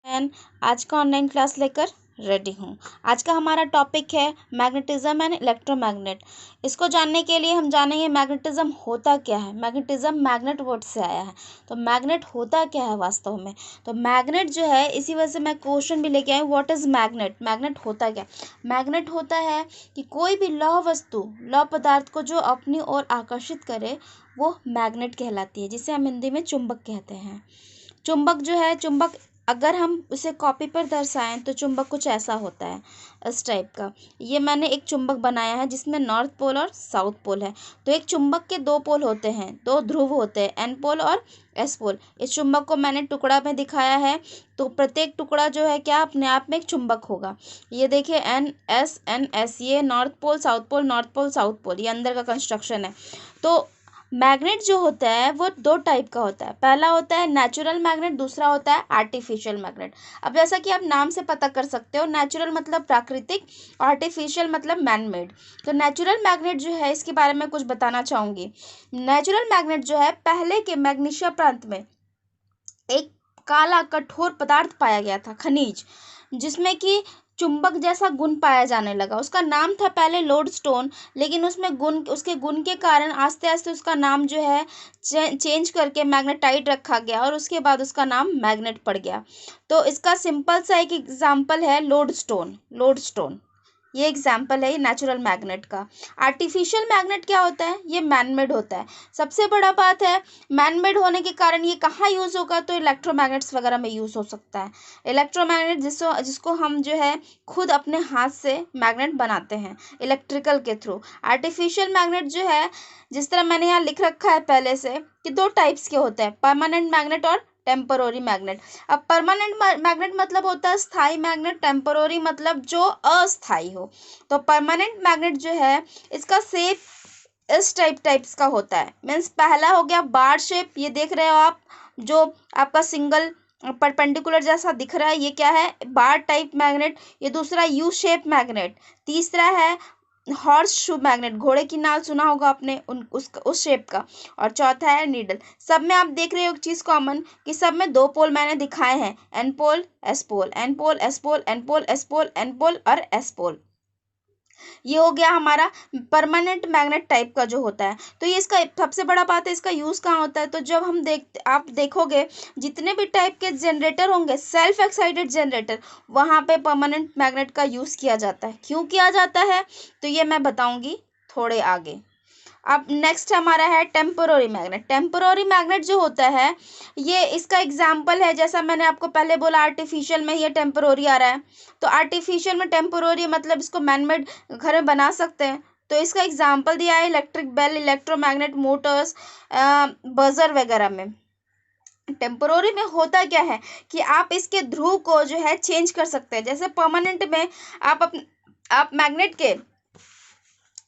And आज का online class लेकर रेडी हूँ। आज का हमारा टॉपिक है मैग्नेटिज्म एंड इलेक्ट्रोमैग्नेट। इसको जानने के लिए हम जानेंगे मैग्नेटिज्म होता क्या है। मैग्नेटिज्म मैग्नेट वर्ड से आया है, तो मैग्नेट होता क्या है वास्तव में। तो मैग्नेट जो है, इसी वजह से मैं क्वेश्चन भी लेके आई, व्हाट इज मैग्नेट। मैग्नेट होता क्या। मैग्नेट होता है कि कोई भी लौह वस्तु, लौह पदार्थ को जो अपनी ओर आकर्षित करे वो मैग्नेट कहलाती है, जिसे हम हिंदी में चुंबक कहते हैं। चुंबक जो है, चुंबक अगर हम उसे कॉपी पर दर्शाएं तो चुंबक कुछ ऐसा होता है, इस टाइप का। ये मैंने एक चुंबक बनाया है जिसमें नॉर्थ पोल और साउथ पोल है। तो एक चुंबक के दो पोल होते हैं, दो ध्रुव होते हैं, एन पोल और एस पोल। इस चुंबक को मैंने टुकड़ा में दिखाया है, तो प्रत्येक टुकड़ा जो है क्या अपने आप में एक चुंबक होगा। ये देखिए एन एस, ये north pole south pole, north pole south pole, ये अंदर का कंस्ट्रक्शन है। तो मैग्नेट जो होता है वो दो टाइप का होता है। पहला होता है नेचुरल मैग्नेट, दूसरा होता है आर्टिफिशियल मैग्नेट। अब जैसा कि आप नाम से पता कर सकते हो, नेचुरल मतलब प्राकृतिक, आर्टिफिशियल मतलब मैन मेड। तो नेचुरल मैग्नेट जो है, इसके बारे में कुछ बताना चाहूँगी। नेचुरल मैग्नेट जो है, पहले के मैग्नीशिया प्रांत में एक काला कठोर पदार्थ पाया गया था, खनिज, जिसमें कि चुंबक जैसा गुण पाया जाने लगा। उसका नाम था पहले लोडस्टोन, लेकिन उसमें गुण, उसके गुण के कारण आस्ते आस्ते उसका नाम जो है चेंज करके मैग्नेटाइट रखा गया, और उसके बाद उसका नाम मैग्नेट पड़ गया। तो इसका सिंपल सा एक एग्जाम्पल है लोडस्टोन। लोडस्टोन ये एग्जाम्पल है ये नेचुरल मैग्नेट का। आर्टिफिशियल मैग्नेट क्या होता है, ये मैनमेड होता है। सबसे बड़ा बात है, मैनमेड होने के कारण ये कहाँ यूज़ होगा, तो इलेक्ट्रोमैग्नेट्स वगैरह में यूज़ हो सकता है। इलेक्ट्रोमैग्नेट जिसको हम जो है खुद अपने हाथ से मैग्नेट बनाते हैं इलेक्ट्रिकल के थ्रू। आर्टिफिशियल मैग्नेट जो है, जिस तरह मैंने यहाँ लिख रखा है पहले से, कि दो टाइप्स के होते हैं, परमानेंट मैग्नेट और टेम्पररी मैग्नेट। अब परमानेंट मैग्नेट मतलब होता है स्थायी मैग्नेट, टेम्पररी मतलब जो अस्थायी हो। तो परमानेंट मैग्नेट जो है, इसका शेप इस टाइप्स का होता है। मीन्स पहला हो गया बार शेप, ये देख रहे हो आप, जो आपका सिंगल परपेंडिकुलर जैसा दिख रहा है, ये क्या है, बार टाइप मैग्नेट। ये दूसरा यू शेप मैग्नेट। तीसरा है हॉर्स शू मैग्नेट, घोड़े की नाल सुना होगा आपने, उस शेप का। और चौथा है नीडल। सब में आप देख रहे हो एक चीज़ कॉमन, कि सब में दो पोल मैंने दिखाए हैं, N pole S pole, N pole S pole, N pole S pole, N pole और एस पोल। ये हो गया हमारा परमानेंट मैग्नेट टाइप का जो होता है। तो ये इसका सबसे बड़ा बात है, इसका यूज़ कहाँ होता है। तो जब हम आप देखोगे जितने भी टाइप के जनरेटर होंगे, सेल्फ एक्साइटेड जनरेटर, वहाँ पे परमानेंट मैग्नेट का यूज़ किया जाता है। क्यों किया जाता है, तो ये मैं बताऊँगी थोड़े आगे। अब नेक्स्ट हमारा है टेम्पोररी मैग्नेट। टेम्पोररी मैग्नेट जो होता है, ये इसका एग्जाम्पल है, जैसा मैंने आपको पहले बोला आर्टिफिशियल में ये टेम्पोररी आ रहा है, तो आर्टिफिशियल में टेम्पोररी मतलब इसको मैनमेड घर में बना सकते हैं। तो इसका एग्जाम्पल दिया है electric bell, electromagnet motors, buzzer वगैरह में। टेम्पोररी में होता क्या है कि आप इसके ध्रुव को जो है चेंज कर सकते हैं। जैसे परमानेंट में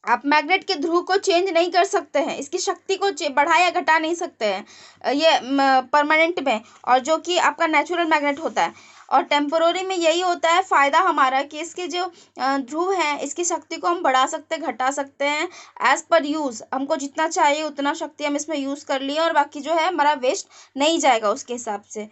आप मैग्नेट के ध्रुव को चेंज नहीं कर सकते हैं, इसकी शक्ति को बढ़ा या घटा नहीं सकते हैं ये परमानेंट में, और जो कि आपका नेचुरल मैग्नेट होता है। और टेम्पोररी में यही होता है फ़ायदा हमारा, कि इसके जो ध्रुव हैं, इसकी शक्ति को हम बढ़ा सकते घटा सकते हैं, एज़ पर यूज़। हमको जितना चाहिए उतना शक्ति हम इसमें यूज़ कर लिए, और बाकी जो है हमारा वेस्ट नहीं जाएगा उसके हिसाब से।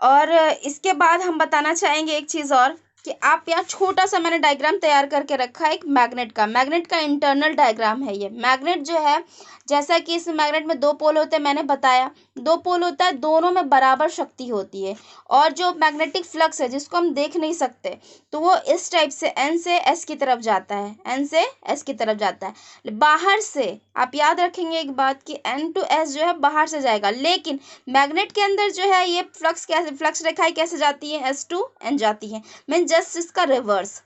और इसके बाद हम बताना चाहेंगे एक चीज़ और, कि आप यहाँ छोटा सा मैंने डायग्राम तैयार करके रखा है एक मैग्नेट का इंटरनल डायग्राम है ये। मैग्नेट जो है, जैसा कि इस मैग्नेट में दो पोल होते हैं, मैंने बताया दो पोल होता है, दोनों में बराबर शक्ति होती है। और जो मैग्नेटिक फ्लक्स है, जिसको हम देख नहीं सकते, तो वो इस टाइप से एन से एस की तरफ जाता है, एन से एस की तरफ जाता है। बाहर से आप याद रखेंगे एक बात, कि एन टू एस जो है बाहर से जाएगा, लेकिन मैग्नेट के अंदर जो है ये फ्लक्स रेखाएं कैसे जाती है, एस टू एन जाती है, मीन जस्ट इसका रिवर्स।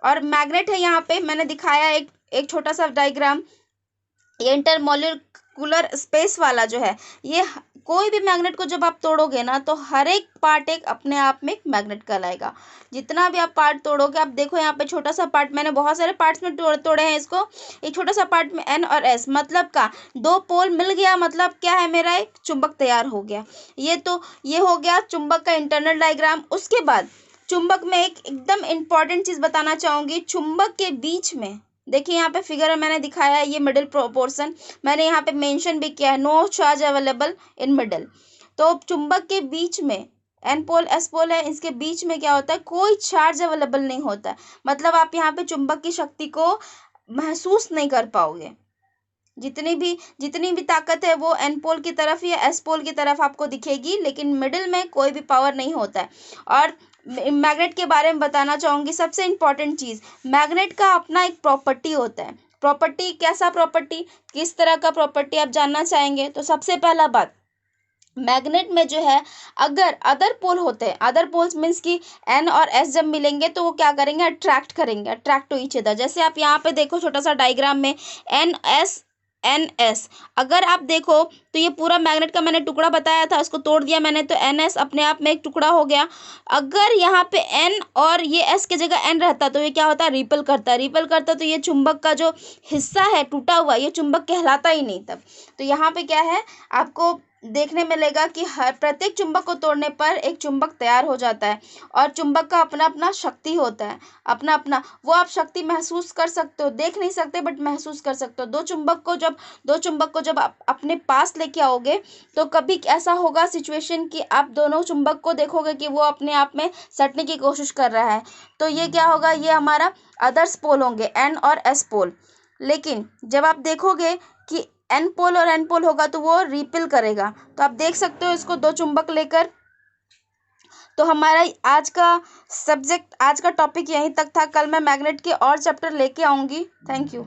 और मैग्नेट है, यहाँ पे मैंने दिखाया एक छोटा सा डायग्राम, ये इंटरमोलिकुलर स्पेस वाला जो है, ये कोई भी मैग्नेट को जब आप तोड़ोगे ना, तो हर एक पार्ट एक अपने आप में एक मैग्नेट कहलाएगा। जितना भी आप पार्ट तोड़ोगे, आप देखो यहाँ पे छोटा सा पार्ट, मैंने बहुत सारे पार्ट्स में तोड़े हैं इसको। एक छोटा सा पार्ट में एन और एस मतलब का दो पोल मिल गया, मतलब क्या है, मेरा एक चुंबक तैयार हो गया। ये हो गया चुंबक का इंटरनल डायग्राम। उसके बाद चुंबक में एक एकदम इम्पॉर्टेंट चीज़ बताना चाहूँगी। चुंबक के बीच में देखिए, यहाँ पे फिगर में मैंने दिखाया है, ये मिडिल पोर्शन मैंने यहाँ पे मेंशन भी किया है, no charge available in middle. तो चुंबक के बीच में एन पोल एस पोल है, इसके बीच में क्या होता है, कोई चार्ज अवेलेबल नहीं होता है। मतलब आप यहाँ पे चुंबक की शक्ति को महसूस नहीं कर पाओगे। जितनी भी ताकत है वो एन पोल की तरफ या एस पोल की तरफ आपको दिखेगी, लेकिन मिडिल में कोई भी पावर नहीं होता है। और मैग्नेट के बारे में बताना चाहूँगी, सबसे इम्पॉर्टेंट चीज़, मैग्नेट का अपना एक प्रॉपर्टी होता है। प्रॉपर्टी कैसा प्रॉपर्टी, किस तरह का प्रॉपर्टी आप जानना चाहेंगे? तो सबसे पहला बात, मैग्नेट में जो है अगर अदर पोल होते हैं, अदर पोल्स मीन्स कि एन और एस जब मिलेंगे तो वो क्या करेंगे, अट्रैक्ट करेंगे, अट्रैक्ट टू ईच अदर। जैसे आप यहाँ पे देखो छोटा सा डायग्राम में एन एस एन एस, अगर आप देखो तो ये पूरा मैग्नेट का मैंने टुकड़ा बताया था, उसको तोड़ दिया मैंने तो एन एस अपने आप में एक टुकड़ा हो गया। अगर यहाँ पे एन और ये एस की जगह एन रहता तो ये क्या होता, रिपल करता, रिपल करता तो ये चुंबक का जो हिस्सा है टूटा हुआ, ये चुंबक कहलाता ही नहीं तब। तो यहाँ पे क्या है, आपको देखने मिलेगा कि हर प्रत्येक चुंबक को तोड़ने पर एक चुंबक तैयार हो जाता है। और चुंबक का अपना अपना शक्ति होता है, अपना अपना, वो आप शक्ति महसूस कर सकते हो, देख नहीं सकते बट महसूस कर सकते हो। दो चुंबक को जब आप अपने पास लेके आओगे तो कभी ऐसा होगा सिचुएशन कि आप दोनों चुंबक को देखोगे कि वो अपने आप में सटने की कोशिश कर रहा है, तो ये क्या होगा, ये हमारा अदर्स पोल होंगे, एन और एस पोल। लेकिन जब आप देखोगे कि एन पोल और एन पोल होगा तो वो रिपेल करेगा। तो आप देख सकते हो इसको दो चुंबक लेकर। तो हमारा आज का सब्जेक्ट, आज का टॉपिक यहीं तक था। कल मैं मैग्नेट के और चैप्टर लेके आऊँगी। Thank you.